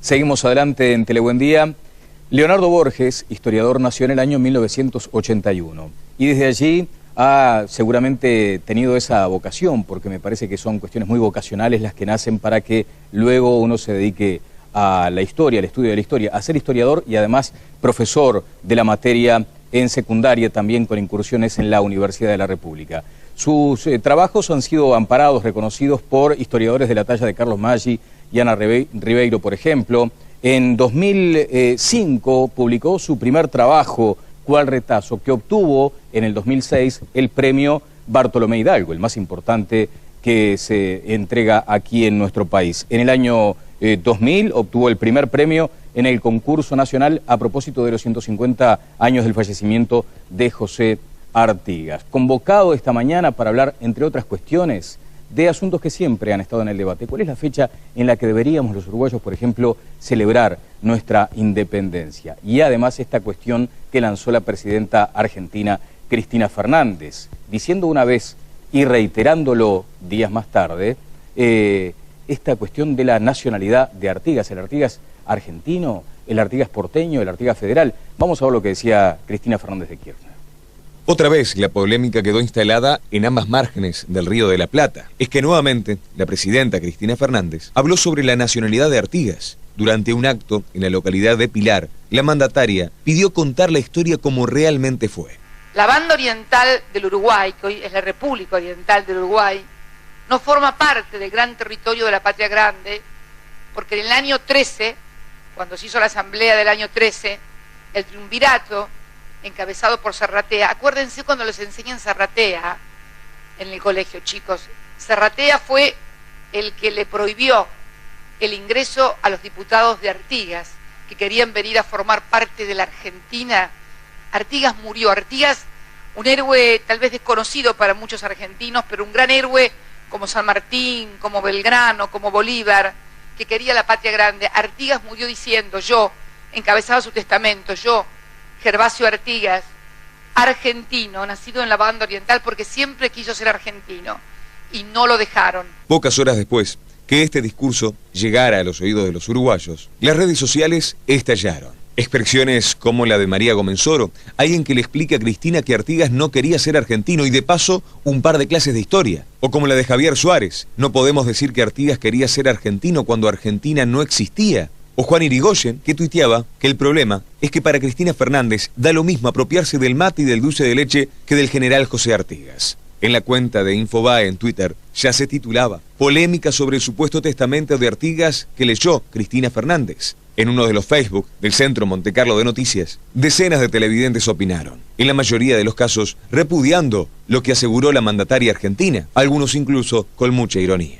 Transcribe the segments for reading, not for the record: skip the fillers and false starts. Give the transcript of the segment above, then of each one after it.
Seguimos adelante en Telebuendía. Leonardo Borges, historiador, nació en el año 1981 y desde allí ha seguramente tenido esa vocación, porque me parece que son cuestiones muy vocacionales las que nacen para que luego uno se dedique a la historia, al estudio de la historia, a ser historiador y además profesor de la materia en secundaria, también con incursiones en la Universidad de la República. Sus trabajos han sido amparados, reconocidos por historiadores de la talla de Carlos Maggi y Ana Ribeiro, por ejemplo. En 2005 publicó su primer trabajo, Cuál retazo, que obtuvo en el 2006 el premio Bartolomé Hidalgo, el más importante que se entrega aquí en nuestro país. En el año 2000 obtuvo el primer premio en el concurso nacional a propósito de los 150 años del fallecimiento de José Artigas. Convocado esta mañana para hablar, entre otras cuestiones, de asuntos que siempre han estado en el debate. ¿Cuál es la fecha en la que deberíamos los uruguayos, por ejemplo, celebrar nuestra independencia? Y además esta cuestión que lanzó la presidenta argentina Cristina Fernández, diciendo una vez y reiterándolo días más tarde, esta cuestión de la nacionalidad de Artigas, el Artigas argentino, el Artigas porteño, el Artigas federal. Vamos a ver lo que decía Cristina Fernández de Kirchner. Otra vez la polémica quedó instalada en ambas márgenes del Río de la Plata. Es que nuevamente la presidenta Cristina Fernández habló sobre la nacionalidad de Artigas. Durante un acto en la localidad de Pilar, la mandataria pidió contar la historia como realmente fue. La banda oriental del Uruguay, que hoy es la República Oriental del Uruguay, no forma parte del gran territorio de la Patria Grande, porque en el año 13, cuando se hizo la asamblea del año 13, el triunvirato encabezado por Serratea. Acuérdense cuando les enseñan Serratea en el colegio, chicos. Serratea fue el que le prohibió el ingreso a los diputados de Artigas, que querían venir a formar parte de la Argentina. Artigas murió. Artigas, un héroe tal vez desconocido para muchos argentinos, pero un gran héroe como San Martín, como Belgrano, como Bolívar, que quería la Patria Grande. Artigas murió diciendo, yo, encabezaba su testamento, yo, Gervasio Artigas, argentino, nacido en la banda oriental, porque siempre quiso ser argentino, y no lo dejaron. Pocas horas después que este discurso llegara a los oídos de los uruguayos, las redes sociales estallaron. Expresiones como la de María Gomenzoro, alguien que le explica a Cristina que Artigas no quería ser argentino y de paso un par de clases de historia. O como la de Javier Suárez, no podemos decir que Artigas quería ser argentino cuando Argentina no existía. O Juan Irigoyen, que tuiteaba que el problema es que para Cristina Fernández da lo mismo apropiarse del mate y del dulce de leche que del general José Artigas. En la cuenta de Infobae en Twitter ya se titulaba Polémica sobre el supuesto testamento de Artigas que leyó Cristina Fernández. En uno de los Facebook del Centro Montecarlo de Noticias, decenas de televidentes opinaron, en la mayoría de los casos repudiando lo que aseguró la mandataria argentina, algunos incluso con mucha ironía.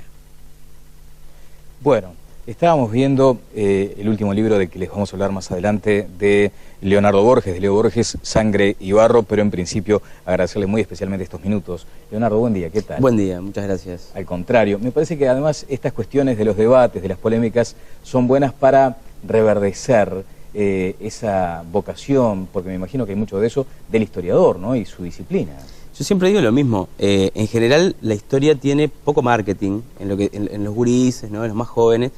Bueno, estábamos viendo el último libro del que les vamos a hablar más adelante, de Leonardo Borges, de Leo Borges, Sangre y Barro, pero en principio agradecerle muy especialmente estos minutos. Leonardo, buen día, ¿qué tal? Buen día, muchas gracias. Al contrario, me parece que además estas cuestiones de los debates, de las polémicas, son buenas para reverdecer esa vocación, porque me imagino que hay mucho de eso, del historiador, ¿no? Y su disciplina. Yo siempre digo lo mismo, en general la historia tiene poco marketing en los gurises, ¿no? En los más jóvenes,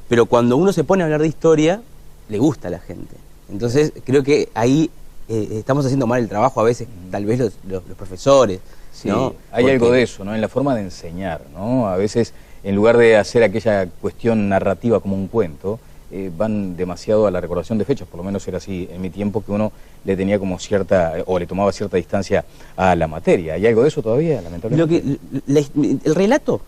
pero cuando uno se pone a hablar de historia, le gusta a la gente. Entonces creo que ahí estamos haciendo mal el trabajo a veces, tal vez los profesores. Sí, ¿no? Hay algo de eso, ¿no? En la forma de enseñar, ¿no? A veces, en lugar de hacer aquella cuestión narrativa como un cuento, van demasiado a la recordación de fechas, por lo menos era así en mi tiempo, que uno le tenía como cierta, o le tomaba cierta distancia a la materia. ¿Hay algo de eso todavía, lamentablemente? El relato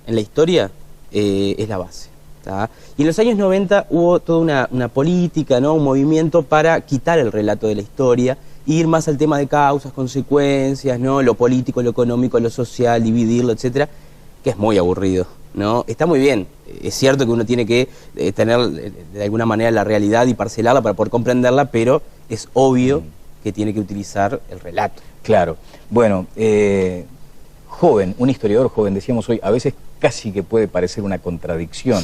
en la historia es la base. ¿Tá? Y en los años 90 hubo toda una política, ¿no? Un movimiento para quitar el relato de la historia, ir más al tema de causas, consecuencias, ¿no? Lo político, lo económico, lo social, dividirlo, etcétera, que es muy aburrido, ¿no? Está muy bien, es cierto que uno tiene que tener de alguna manera la realidad y parcelarla para poder comprenderla, pero es obvio que tiene que utilizar el relato. Claro. Bueno, joven, un historiador joven, decíamos hoy, a veces casi que puede parecer una contradicción.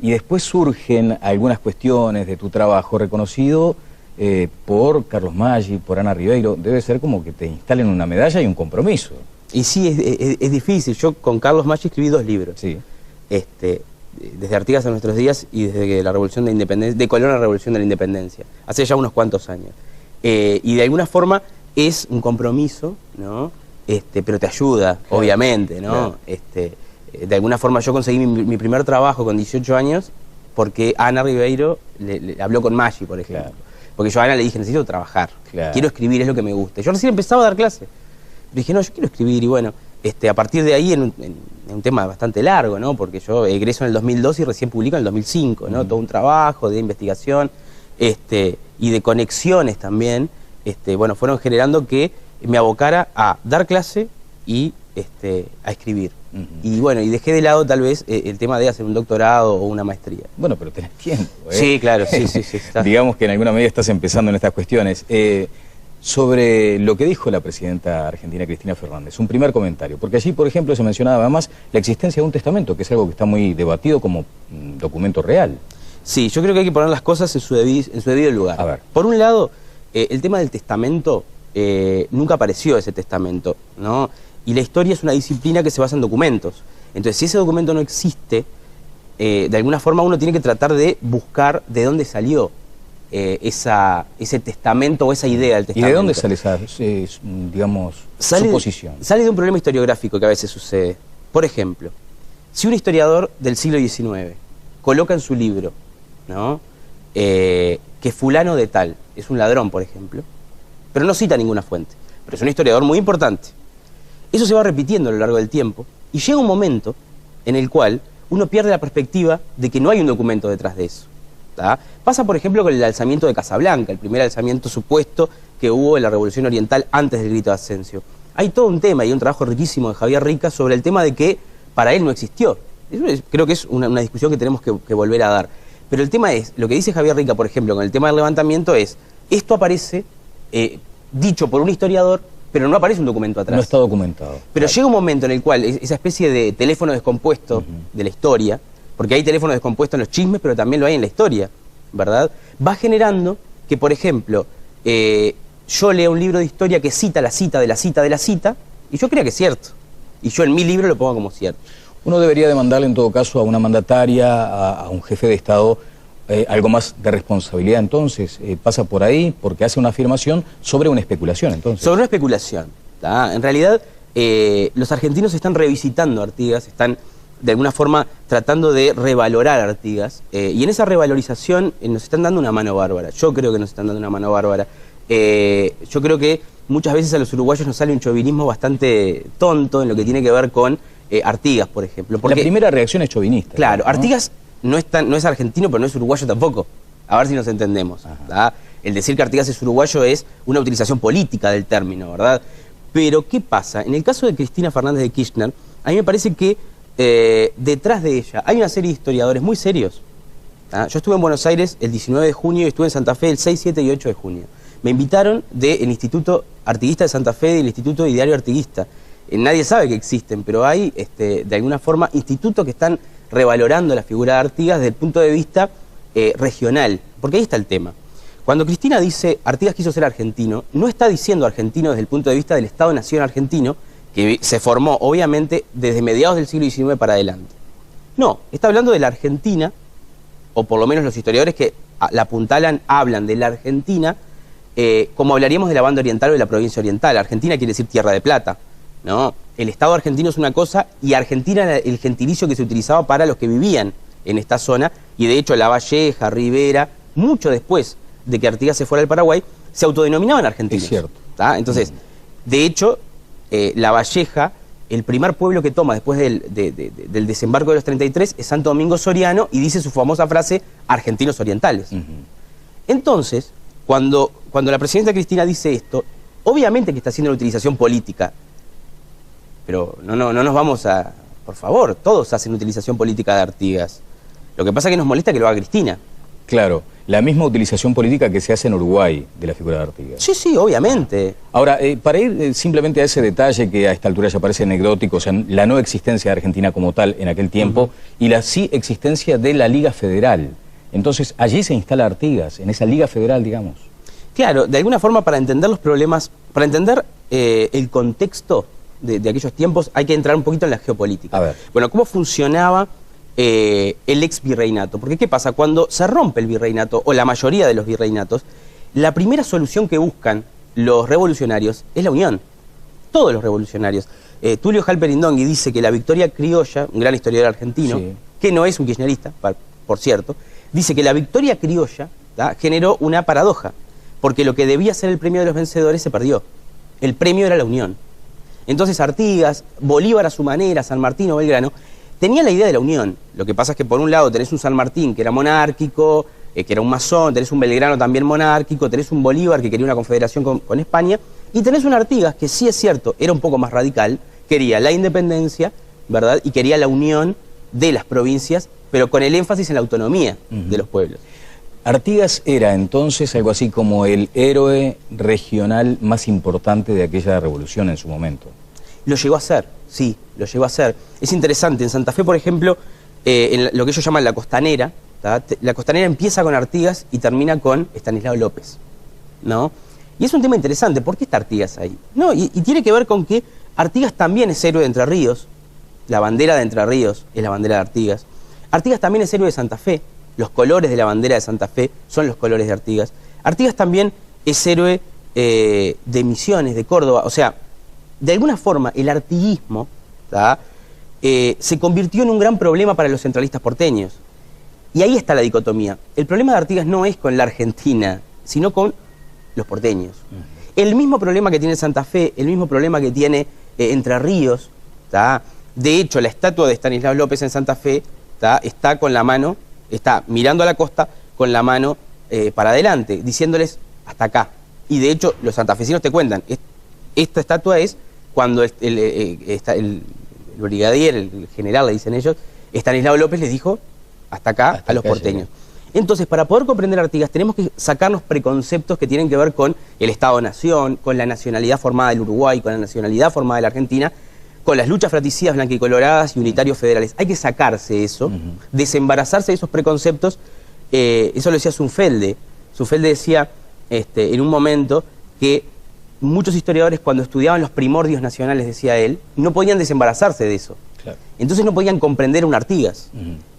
Y después surgen algunas cuestiones de tu trabajo reconocido por Carlos Maggi, por Ana Ribeiro. Debe ser como que te instalen una medalla y un compromiso. Y sí, es difícil. Yo con Carlos Maggi escribí 2 libros. Sí. desde Artigas a nuestros días y desde la Revolución de Independencia, de Colón a la Revolución de la Independencia, hace ya unos cuantos años. Y de alguna forma es un compromiso, ¿no? Pero te ayuda, claro, obviamente, ¿no? Claro. De alguna forma yo conseguí mi primer trabajo con 18 años porque Ana Ribeiro le habló con Maggi, por ejemplo. Claro. Porque yo a Ana le dije, necesito trabajar, claro, quiero escribir, es lo que me gusta. Yo recién empezaba a dar clase. Dije, no, yo quiero escribir, y bueno, a partir de ahí, en un tema bastante largo, ¿no? Porque yo egreso en el 2002 y recién publico en el 2005, ¿no? Todo un trabajo de investigación y de conexiones también, bueno, fueron generando que me abocara a dar clase y a escribir. Y bueno, y dejé de lado tal vez el tema de hacer un doctorado o una maestría. Bueno, pero tenés tiempo, ¿eh? Sí, claro, sí. Digamos que en alguna medida estás empezando en estas cuestiones. Sobre lo que dijo la presidenta argentina Cristina Fernández, un primer comentario, porque allí, por ejemplo, se mencionaba además la existencia de un testamento, que es algo que está muy debatido como documento real. Sí, yo creo que hay que poner las cosas en su debido lugar. A ver. Por un lado, el tema del testamento, nunca apareció ese testamento, ¿no? Y la historia es una disciplina que se basa en documentos. Entonces, si ese documento no existe, de alguna forma uno tiene que tratar de buscar de dónde salió ese testamento o esa idea del testamento. ¿Y de dónde sale esa, digamos, suposición? Sale de un problema historiográfico que a veces sucede. Por ejemplo, si un historiador del siglo XIX coloca en su libro, ¿no? Que fulano de tal es un ladrón, por ejemplo, pero no cita ninguna fuente, pero es un historiador muy importante. Eso se va repitiendo a lo largo del tiempo y llega un momento en el cual uno pierde la perspectiva de que no hay un documento detrás de eso. ¿Tá? Pasa, por ejemplo, con el alzamiento de Casablanca, el primer alzamiento supuesto que hubo en la Revolución Oriental antes del Grito de Ascencio. Hay todo un tema y un trabajo riquísimo de Javier Rica sobre el tema de que para él no existió. Creo que es una discusión que tenemos que volver a dar. Pero el tema es, lo que dice Javier Rica, por ejemplo, con el tema del levantamiento es, esto aparece dicho por un historiador, pero no aparece un documento atrás. No está documentado. Pero llega un momento en el cual esa especie de teléfono descompuesto de la historia, porque hay teléfono descompuesto en los chismes, pero también lo hay en la historia, ¿verdad? Va generando que, por ejemplo, yo lea un libro de historia que cita la cita de la cita de la cita, y yo crea que es cierto. Y yo en mi libro lo pongo como cierto. Uno debería demandarle en todo caso a una mandataria, a un jefe de Estado, algo más de responsabilidad entonces. Pasa por ahí porque hace una afirmación sobre una especulación entonces. Sobre una especulación. ¿Tá? En realidad, los argentinos están revisitando Artigas, están de alguna forma tratando de revalorar Artigas, y en esa revalorización nos están dando una mano bárbara. Yo creo que nos están dando una mano bárbara. Yo creo que muchas veces a los uruguayos nos sale un chauvinismo bastante tonto en lo que tiene que ver con Artigas, por ejemplo. Porque la primera reacción es chauvinista. Claro, ¿no? Artigas no es argentino, pero no es uruguayo tampoco. A ver si nos entendemos. El decir que Artigas es uruguayo es una utilización política del término, ¿verdad? Pero, ¿qué pasa? En el caso de Cristina Fernández de Kirchner, a mí me parece que detrás de ella hay una serie de historiadores muy serios. Yo estuve en Buenos Aires el 19 de junio y estuve en Santa Fe el 6, 7 y 8 de junio. Me invitaron del Instituto Artiguista de Santa Fe y del Instituto Ideario Artiguista. Nadie sabe que existen, pero hay, de alguna forma, institutos que están revalorando la figura de Artigas desde el punto de vista regional. Porque ahí está el tema. Cuando Cristina dice Artigas quiso ser argentino, no está diciendo argentino desde el punto de vista del Estado-Nación argentino, que se formó, obviamente, desde mediados del siglo XIX para adelante. No, está hablando de la Argentina, o por lo menos los historiadores que la apuntalan, hablan de la Argentina, como hablaríamos de la banda oriental o de la provincia oriental. Argentina quiere decir Tierra de Plata, ¿no? El Estado argentino es una cosa, y Argentina era el gentilicio que se utilizaba para los que vivían en esta zona, y de hecho La Valleja, Rivera, mucho después de que Artigas se fuera al Paraguay, se autodenominaban argentinos. Es cierto. ¿Tá? Entonces, de hecho, La Valleja, el primer pueblo que toma después del desembarco de los 33 es Santo Domingo Soriano, y dice su famosa frase, argentinos orientales. Entonces, cuando la presidenta Cristina dice esto, obviamente que está haciendo una utilización política, pero no nos vamos a... Por favor, todos hacen utilización política de Artigas. Lo que pasa es que nos molesta que lo haga Cristina. Claro, la misma utilización política que se hace en Uruguay de la figura de Artigas. Sí, sí, obviamente. Ahora, para ir simplemente a ese detalle que a esta altura ya parece anecdótico, o sea, la no existencia de Argentina como tal en aquel tiempo, y la sí existencia de la Liga Federal. Entonces, allí se instala Artigas, en esa Liga Federal, digamos. Claro, de alguna forma, para entender los problemas, para entender el contexto de aquellos tiempos, hay que entrar un poquito en la geopolítica. A ver. Bueno, ¿cómo funcionaba el ex virreinato. Porque ¿qué pasa? Cuando se rompe el virreinato, o la mayoría de los virreinatos, la primera solución que buscan los revolucionarios es la unión. Todos los revolucionarios. Tulio Halperin-Dongui dice que la victoria criolla, un gran historiador argentino, sí, que no es un kirchnerista, por cierto, dice que la victoria criolla, ¿tá?, generó una paradoja, porque lo que debía ser el premio de los vencedores se perdió. El premio era la unión. Entonces Artigas, Bolívar a su manera, San Martín o Belgrano, tenía la idea de la unión. Lo que pasa es que por un lado tenés un San Martín que era monárquico, que era un masón, tenés un Belgrano también monárquico, tenés un Bolívar que quería una confederación con España, y tenés un Artigas que sí es cierto, era un poco más radical, quería la independencia, ¿verdad?, y quería la unión de las provincias, pero con el énfasis en la autonomía de los pueblos. Artigas era entonces algo así como el héroe regional más importante de aquella revolución en su momento. Lo llegó a ser, sí, lo llegó a ser. Es interesante, en Santa Fe, por ejemplo, en lo que ellos llaman la costanera, ¿tá?, la costanera empieza con Artigas y termina con Estanislao López, ¿no? Y es un tema interesante, ¿por qué está Artigas ahí? No, y tiene que ver con que Artigas también es héroe de Entre Ríos, la bandera de Entre Ríos es la bandera de Artigas. Artigas también es héroe de Santa Fe, los colores de la bandera de Santa Fe son los colores de Artigas. Artigas también es héroe de Misiones, de Córdoba, o sea, de alguna forma el artiguismo, ¿tá?, se convirtió en un gran problema para los centralistas porteños. Y ahí está la dicotomía. El problema de Artigas no es con la Argentina, sino con los porteños. El mismo problema que tiene Santa Fe, el mismo problema que tiene Entre Ríos, ¿tá? De hecho, la estatua de Estanislao López en Santa Fe, ¿tá?, está con la mano, está mirando a la costa con la mano para adelante, diciéndoles hasta acá. Y de hecho, los santafesinos te cuentan, esta estatua es cuando el brigadier, el general, le dicen ellos, Estanislao López les dijo hasta acá a los porteños. Entonces, para poder comprender a Artigas, tenemos que sacarnos preconceptos que tienen que ver con el Estado-Nación, con la nacionalidad formada del Uruguay, con la nacionalidad formada de la Argentina, con las luchas fratricidas blanquicoloradas y unitarios federales. Hay que sacarse eso, desembarazarse de esos preconceptos. Eso lo decía Zunfelde. Zunfelde decía en un momento que muchos historiadores, cuando estudiaban los primordios nacionales, decía él, no podían desembarazarse de eso. Claro. Entonces no podían comprender a un Artigas,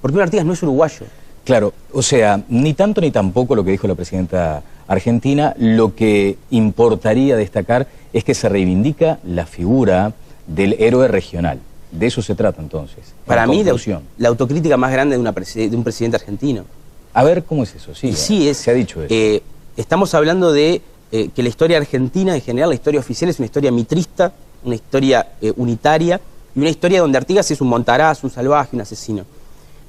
porque un Artigas no es uruguayo. Claro, o sea, ni tanto ni tampoco lo que dijo la presidenta argentina. Lo que importaría destacar es que se reivindica la figura del héroe regional. De eso se trata entonces. Para mí, la autocrítica más grande de un presidente argentino. A ver, ¿cómo es eso? Sí, sí, se ha dicho eso. Estamos hablando de que la historia argentina, en general, la historia oficial es una historia mitrista, una historia unitaria, y una historia donde Artigas es un Montaraz, un salvaje, un asesino.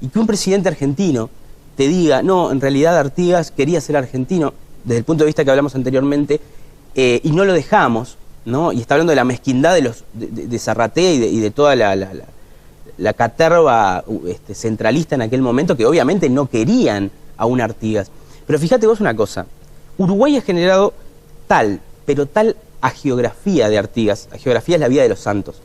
Y que un presidente argentino te diga, no, en realidad Artigas quería ser argentino, desde el punto de vista que hablamos anteriormente, y no lo dejamos, ¿no? Y está hablando de la mezquindad de Zarratea y de toda la caterva centralista en aquel momento, que obviamente no querían a un Artigas. Pero fíjate vos una cosa, Uruguay ha generado tal, pero tal agiografía de Artigas, agiografía es la vida de los santos,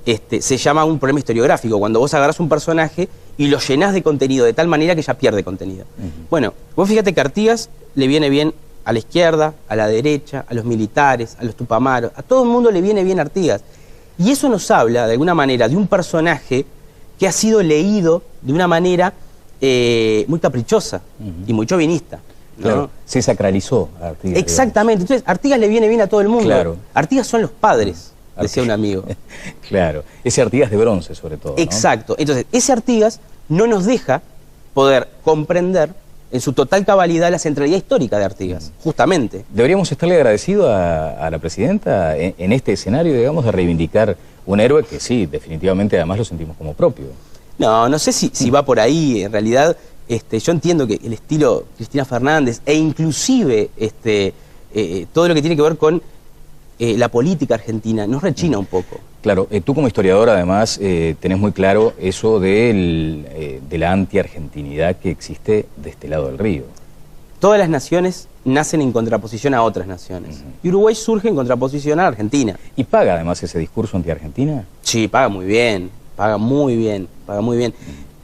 se llama un problema historiográfico, cuando vos agarrás un personaje y lo llenás de contenido de tal manera que ya pierde contenido. Bueno, vos fíjate que Artigas le viene bien a la izquierda, a la derecha, a los militares, a los tupamaros, a todo el mundo le viene bien Artigas. Y eso nos habla, de alguna manera, de un personaje que ha sido leído de una manera muy caprichosa y muy chauvinista, ¿no? Claro, se sacralizó a Artigas. Exactamente, entonces Artigas le viene bien a todo el mundo. Claro. Artigas son los padres, decía un amigo. Claro, ese Artigas de bronce sobre todo, ¿no? Exacto, entonces ese Artigas no nos deja poder comprender en su total cabalidad la centralidad histórica de Artigas, justamente. Deberíamos estarle agradecidos a la presidenta en este escenario, digamos, de reivindicar un héroe que sí, definitivamente además lo sentimos como propio. No sé si va por ahí, en realidad yo entiendo que el estilo Cristina Fernández e inclusive todo lo que tiene que ver con la política argentina nos rechina un poco. Claro, tú como historiador además tenés muy claro eso de la anti-argentinidad que existe de este lado del río. Todas las naciones nacen en contraposición a otras naciones. Y Uruguay surge en contraposición a la Argentina. ¿Y paga además ese discurso anti-argentina? Sí, paga muy bien, paga muy bien, paga muy bien.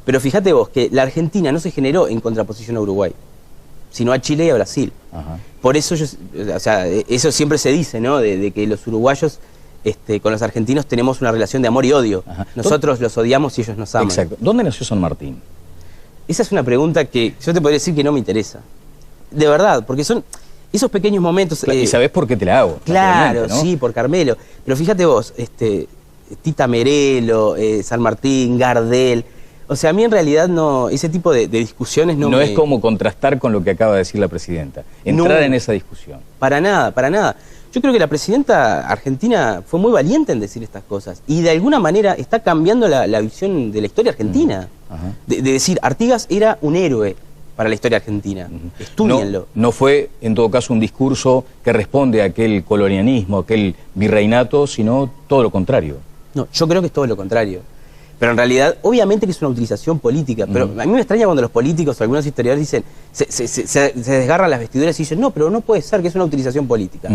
Pero fíjate vos que la Argentina no se generó en contraposición a Uruguay, sino a Chile y a Brasil. Por eso, eso siempre se dice, ¿no? De que los uruguayos con los argentinos tenemos una relación de amor y odio. Ajá. Nosotros los odiamos y ellos nos aman. Exacto. ¿Dónde nació San Martín? Esa es una pregunta que yo te podría decir que no me interesa. De verdad, porque son esos pequeños momentos... ¿Y sabés por qué te la hago? Claro, ¿no? sí, por Carmelo. Pero fíjate vos, Tita Merelo, San Martín, Gardel... O sea, a mí en realidad no, ese tipo de discusiones no es como contrastar con lo que acaba de decir la presidenta. Entrar en esa discusión. Para nada, para nada. Yo creo que la presidenta argentina fue muy valiente en decir estas cosas. Y de alguna manera está cambiando la visión de la historia argentina. Ajá. De decir, Artigas era un héroe para la historia argentina. Estúdienlo. No fue, en todo caso, un discurso que responde a aquel colonialismo, aquel virreinato, sino todo lo contrario. No, yo creo que es todo lo contrario. Pero en realidad, obviamente que es una utilización política. Pero a mí me extraña cuando los políticos o algunos historiadores dicen, se desgarran las vestiduras y dicen, no, pero no puede ser que es una utilización política.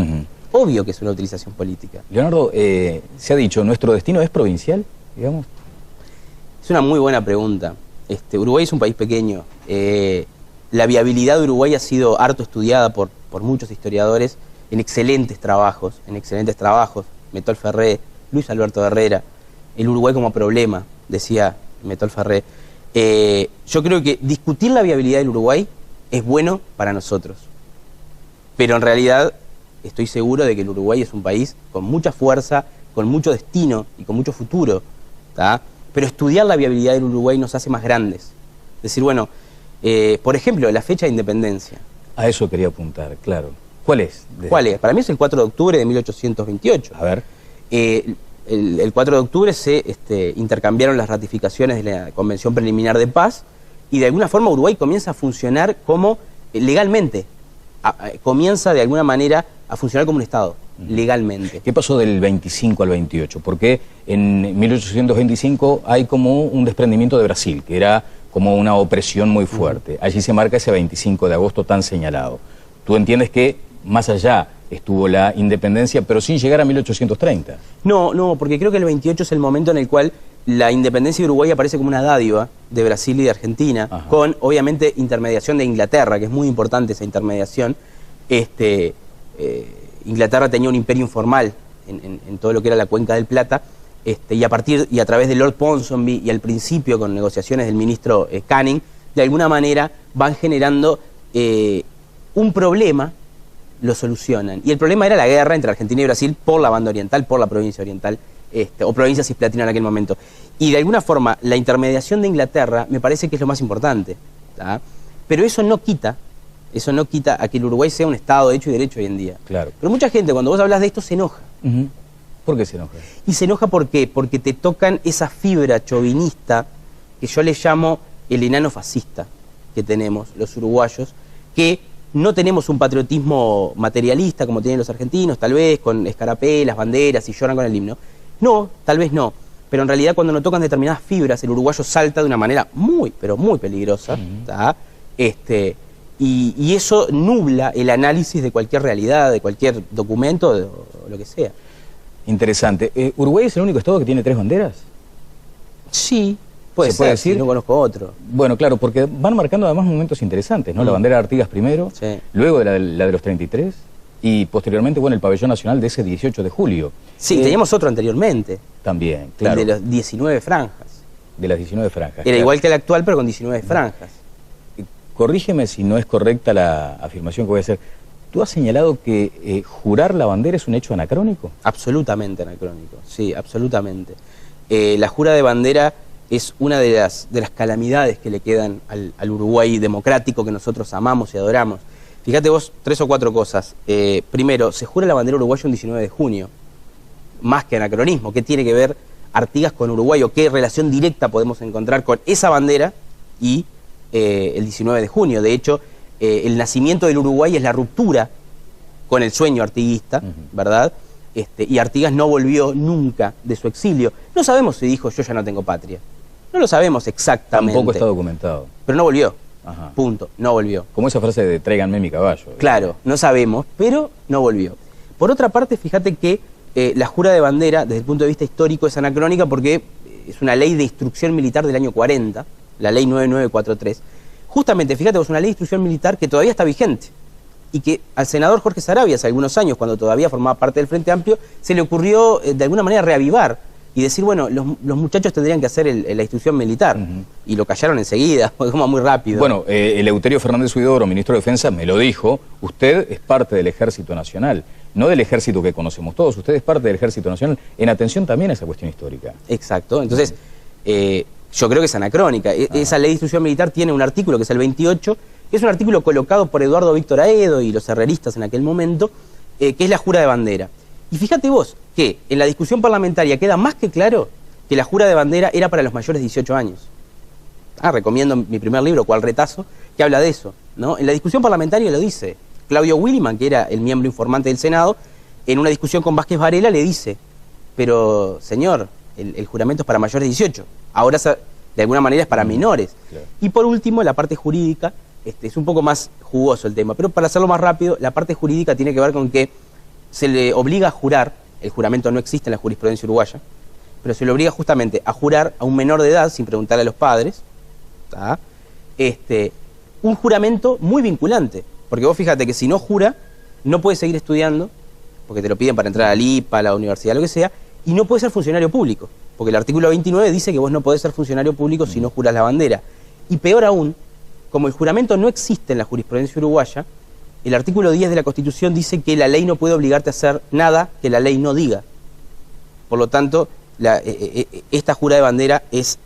Obvio que es una utilización política. Leonardo, se ha dicho, ¿nuestro destino es provincial, digamos? Es una muy buena pregunta. Uruguay es un país pequeño. La viabilidad de Uruguay ha sido harto estudiada por muchos historiadores en excelentes trabajos. Metol Ferré, Luis Alberto Herrera. El Uruguay como problema, decía Metol Ferré. Yo creo que discutir la viabilidad del Uruguay es bueno para nosotros. Pero en realidad estoy seguro de que el Uruguay es un país con mucha fuerza, con mucho destino y con mucho futuro. ¿Tá? Pero estudiar la viabilidad del Uruguay nos hace más grandes. Decir, bueno, por ejemplo, la fecha de independencia. A eso quería apuntar, claro. ¿Cuál es? ¿Cuál es? Para mí es el 4 de octubre de 1828. A ver. El 4 de octubre se intercambiaron las ratificaciones de la Convención Preliminar de Paz y de alguna forma Uruguay comienza a funcionar como legalmente. Comienza de alguna manera a funcionar como un Estado, legalmente. ¿Qué pasó del 25 al 28? Porque en 1825 hay como un desprendimiento de Brasil, que era como una opresión muy fuerte. Allí se marca ese 25 de agosto tan señalado. ¿Tú entiendes que más allá estuvo la independencia, pero sin llegar a 1830? No, porque creo que el 28 es el momento en el cual la independencia de Uruguay aparece como una dádiva de Brasil y de Argentina, con obviamente intermediación de Inglaterra, que es muy importante esa intermediación. Inglaterra tenía un imperio informal en todo lo que era la Cuenca del Plata, y a través de Lord Ponsonby y al principio con negociaciones del ministro Canning, de alguna manera van generando un problema, lo solucionan. Y el problema era la guerra entre Argentina y Brasil por la banda oriental, por la provincia oriental, o provincia cisplatina en aquel momento. Y de alguna forma la intermediación de Inglaterra me parece que es lo más importante, ¿tá? Pero eso no quita a que el Uruguay sea un Estado de hecho y derecho hoy en día. Claro. Pero mucha gente cuando vos hablas de esto se enoja. ¿Por qué se enoja? Y se enoja ¿por qué? Porque te tocan esa fibra chauvinista que yo le llamo el enano fascista que tenemos los uruguayos, que no tenemos un patriotismo materialista como tienen los argentinos, tal vez con escarapelas, banderas y lloran con el himno. No, tal vez no. Pero en realidad cuando nos tocan determinadas fibras, el uruguayo salta de una manera muy, pero muy peligrosa. ¿Tá? Y eso nubla el análisis de cualquier realidad, de cualquier documento, o lo que sea. Interesante. ¿Uruguay es el único estado que tiene 3 banderas? Sí, puede ¿Se puede ser, decir? si no conozco otro. Bueno, claro, porque van marcando además momentos interesantes, ¿no? La bandera de Artigas primero, luego la de los 33, y posteriormente, bueno, el pabellón nacional de ese 18 de julio. Sí, teníamos otro anteriormente. También, claro. El de los 19 franjas. De las 19 franjas. Era igual que el actual, pero con 19 franjas. Corrígeme si no es correcta la afirmación que voy a hacer. ¿Tú has señalado que jurar la bandera es un hecho anacrónico? Absolutamente anacrónico, sí, absolutamente. La jura de bandera es una de las calamidades que le quedan al Uruguay democrático que nosotros amamos y adoramos. Fíjate vos 3 o 4 cosas. Primero, se jura la bandera uruguaya un 19 de junio. Más que anacronismo, ¿qué tiene que ver Artigas con Uruguay o qué relación directa podemos encontrar con esa bandera y el 19 de junio? De hecho, el nacimiento del Uruguay es la ruptura con el sueño artiguista, ¿verdad? Y Artigas no volvió nunca de su exilio. No sabemos si dijo yo ya no tengo patria. No lo sabemos exactamente. Tampoco está documentado. Pero no volvió. Ajá. Punto. No volvió. Como esa frase de tráiganme mi caballo. Claro, no sabemos, pero no volvió. Por otra parte, fíjate que la jura de bandera, desde el punto de vista histórico, es anacrónica porque es una ley de instrucción militar del año 40, la ley 9943. Justamente, fíjate, es una ley de instrucción militar que todavía está vigente. y que al senador Jorge Saravia hace algunos años, cuando todavía formaba parte del Frente Amplio, se le ocurrió de alguna manera reavivar y decir, bueno, los muchachos tendrían que hacer la instrucción militar. Y lo callaron enseguida, fue como muy rápido. Bueno, Eleuterio Fernández Huidobro, ministro de Defensa, me lo dijo, usted es parte del Ejército Nacional, no del ejército que conocemos todos, usted es parte del Ejército Nacional, en atención también a esa cuestión histórica. Exacto, entonces yo creo que es anacrónica. Esa ley de instrucción militar tiene un artículo que es el 28, que es un artículo colocado por Eduardo Víctor Aedo y los herreristas en aquel momento, que es la jura de bandera. Y fíjate vos que en la discusión parlamentaria queda más que claro que la jura de bandera era para los mayores de 18 años. Recomiendo mi primer libro, Cuál Retazo, que habla de eso, ¿no? En la discusión parlamentaria lo dice. Claudio Williman, que era el miembro informante del Senado, en una discusión con Vázquez Varela le dice, pero señor, el juramento es para mayores de 18, ahora de alguna manera es para menores. Claro. Y por último, la parte jurídica, es un poco más jugoso el tema, pero para hacerlo más rápido, la parte jurídica tiene que ver con que se le obliga a jurar, el juramento no existe en la jurisprudencia uruguaya, pero se le obliga justamente a jurar a un menor de edad, sin preguntarle a los padres, un juramento muy vinculante, porque vos fíjate que si no jura, no puede seguir estudiando, porque te lo piden para entrar a la IPA, a la universidad, lo que sea, y no puede ser funcionario público, porque el artículo 29 dice que vos no podés ser funcionario público si no juras la bandera. Y peor aún, como el juramento no existe en la jurisprudencia uruguaya, el artículo 10 de la Constitución dice que la ley no puede obligarte a hacer nada que la ley no diga. Por lo tanto, esta jura de bandera es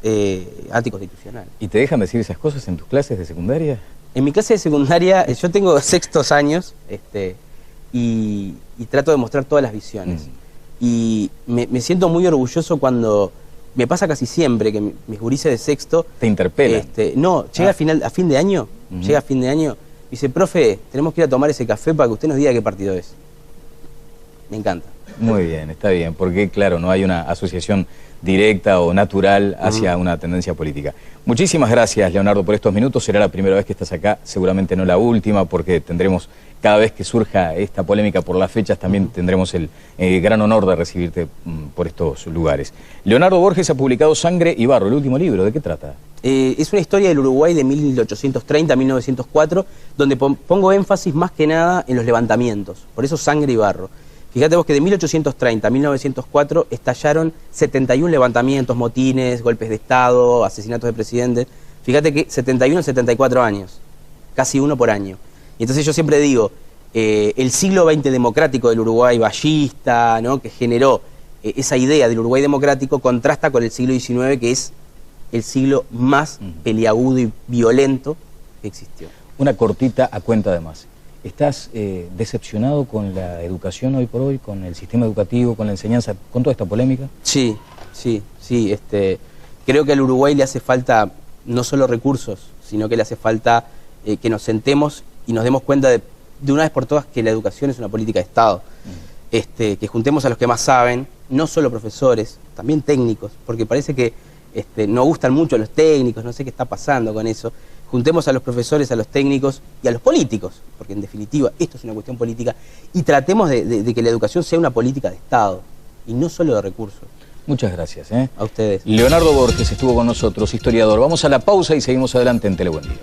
anticonstitucional. ¿Y te dejan decir esas cosas en tus clases de secundaria? En mi clase de secundaria, yo tengo sextos años y trato de mostrar todas las visiones. Y me siento muy orgulloso cuando, me pasa casi siempre que mis gurises de sexto... ¿Te interpelan? No, llega a fin de año, llega a fin de año, y dice, profe, tenemos que ir a tomar ese café para que usted nos diga qué partido es. Me encanta. Muy bien, está bien, porque claro, no hay una asociación directa o natural hacia una tendencia política. Muchísimas gracias, Leonardo, por estos minutos. Será la primera vez que estás acá, seguramente no la última, porque tendremos, cada vez que surja esta polémica por las fechas, también tendremos el gran honor de recibirte por estos lugares. Leonardo Borges ha publicado Sangre y Barro, el último libro. ¿De qué trata? Es una historia del Uruguay de 1830 a 1904, donde pongo énfasis más que nada en los levantamientos, por eso Sangre y Barro. Fíjate vos que de 1830 a 1904 estallaron 71 levantamientos, motines, golpes de Estado, asesinatos de presidentes. Fíjate que 71 en 74 años, casi uno por año. Y entonces yo siempre digo, el siglo XX democrático del Uruguay ballista, ¿no?, que generó esa idea del Uruguay democrático, contrasta con el siglo XIX, que es el siglo más peliagudo y violento que existió. Una cortita a cuenta de más. ¿Estás decepcionado con la educación hoy por hoy, con el sistema educativo, con la enseñanza, con toda esta polémica? Sí. Creo que al Uruguay le hace falta no solo recursos, sino que le hace falta que nos sentemos y nos demos cuenta de una vez por todas que la educación es una política de Estado. Que juntemos a los que más saben, no solo profesores, también técnicos, porque parece que no gustan mucho los técnicos, no sé qué está pasando con eso. Juntemos a los profesores, a los técnicos y a los políticos, porque en definitiva esto es una cuestión política, y tratemos de que la educación sea una política de Estado, y no solo de recursos. Muchas gracias. A ustedes. Leonardo Borges estuvo con nosotros, historiador. Vamos a la pausa y seguimos adelante en Telebuendía.